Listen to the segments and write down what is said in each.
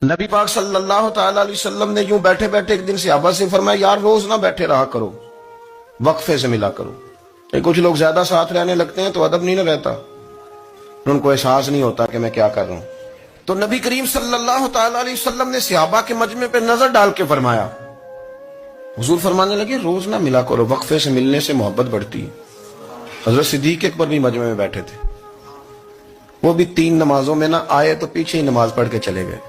نبی پاک صلی اللہ تعالی علیہ وسلم نے یوں بیٹھے بیٹھے ایک دن صحابہ سے فرمایا یار روز نہ بیٹھے رہا کرو، وقفے سے ملا کرو۔ کچھ لوگ زیادہ ساتھ رہنے لگتے ہیں تو ادب نہیں نہ رہتا، ان کو احساس نہیں ہوتا کہ میں کیا کر رہا ہوں۔ تو نبی کریم صلی اللہ تعالی علیہ وسلم نے صحابہ کے مجمع پہ نظر ڈال کے فرمایا، حضور فرمانے لگے روز نہ ملا کرو، وقفے سے ملنے سے محبت بڑھتی ہے۔ حضرت صدیق اکبر بھی مجمع میں بیٹھے تھے، وہ بھی 3 نمازوں میں نہ آئے تو پیچھے ہی نماز پڑھ کے چلے گئے۔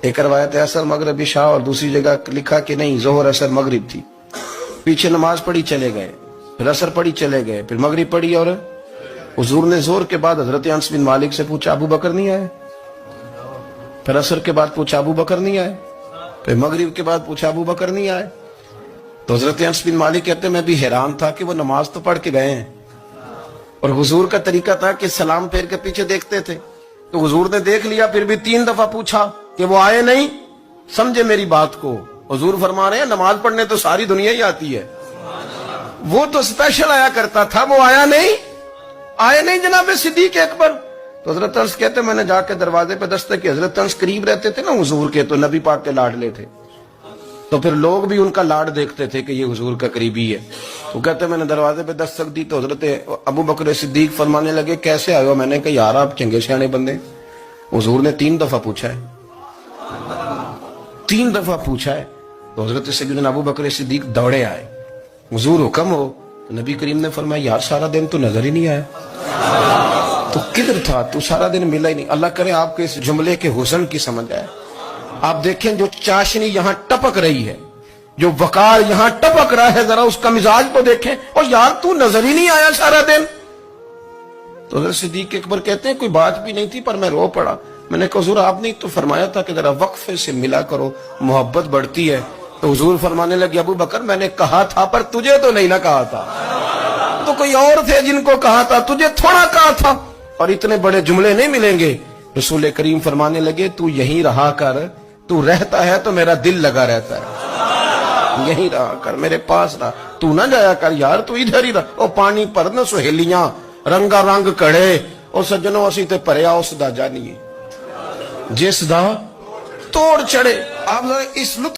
ایک روایت ہے عصر مغرب عشاء، اور دوسری جگہ لکھا کہ نہیں ظہر عصر مغرب تھی، پیچھے نماز پڑھی چلے گئے، پھر عصر پڑھی چلے گئے، پھر مغرب پڑھی، اور حضور نے ظہر کے بعد حضرت انس بن مالک سے پوچھا ابو بکر نہیں آئے؟ پھر عصر کے بعد پوچھا ابو بکر نہیں آئے؟ پھر مغرب کے بعد پوچھا ابو بکر نہیں آئے؟ تو حضرت انس بن مالک کہتے ہیں میں بھی حیران تھا کہ وہ نماز تو پڑھ کے گئے ہیں، اور حضور کا طریقہ تھا کہ سلام پھیر کے پیچھے دیکھتے تھے، تو حضور نے دیکھ لیا، پھر بھی 3 دفعہ پوچھا کہ وہ آئے نہیں؟ سمجھے میری بات کو؟ حضور فرما رہے ہیں نماز پڑھنے تو ساری دنیا ہی آتی ہے، وہ تو اسپیشل آیا کرتا تھا، وہ آیا نہیں؟ آئے نہیں جناب صدیق اکبر؟ تو حضرت انس کہتے میں نے جا کے دروازے پہ دستک کی، حضرت انس قریب رہتے تھے نا حضور کے، تو نبی پاک کے لاڈلے تھے، تو پھر لوگ بھی ان کا لاڈ دیکھتے تھے کہ یہ حضور کا قریبی ہے۔ وہ کہتے میں نے دروازے پہ دستک دی تو حضرت ابو بکر صدیق فرمانے لگے کیسے آئے ہو؟ میں نے کہا یار آپ چنگے سیانے بندے، حضور نے 3 دفعہ پوچھا ہے، 3 دفعہ پوچھا ہے۔ تو حضرت سیدنا ابو بکر صدیق دوڑے آئے، حضور حکم ہو؟ تو نبی کریم نے فرمایا یار سارا دن تو نظر ہی نہیں آیا، تو کدھر تھا تو؟ سارا دن ملا ہی نہیں۔ اللہ کرے آپ کے اس جملے کے حسن کی سمجھ آئے۔ آپ دیکھیں جو چاشنی یہاں ٹپک رہی ہے، جو وقار یہاں ٹپک رہا ہے، ذرا اس کا مزاج کو دیکھیں، اور یار تو نظر ہی نہیں آیا سارا دن۔ تو حضرت صدیق اکبر کہتے ہیں کوئی بات بھی نہیں تھی پر میں رو پڑا۔ میں نے کہا حضور آپ نے تو فرمایا تھا کہ ذرا وقفے سے ملا کرو، محبت بڑھتی ہے۔ تو حضور فرمانے لگے ابو بکر میں نے کہا تھا پر تجھے تو نہیں نہ کہا تھا، تو کوئی اور تھے جن کو کہا تھا، تجھے تھوڑا کہا تھا۔ اور اتنے بڑے جملے نہیں ملیں گے۔ رسول کریم فرمانے لگے تو یہیں رہا کر، تو رہتا ہے تو میرا دل لگا رہتا ہے، یہیں رہا کر، میرے پاس رہا، تو نہ جایا کر یار، تو ادھر ہی رہا۔ او پانی پر نہ سہیلیاں رنگا رنگ کڑے، او سجنوں اسی تے پریا اس دا جانیے جس دا توڑ چڑھے۔ آپ ذرا اس لطف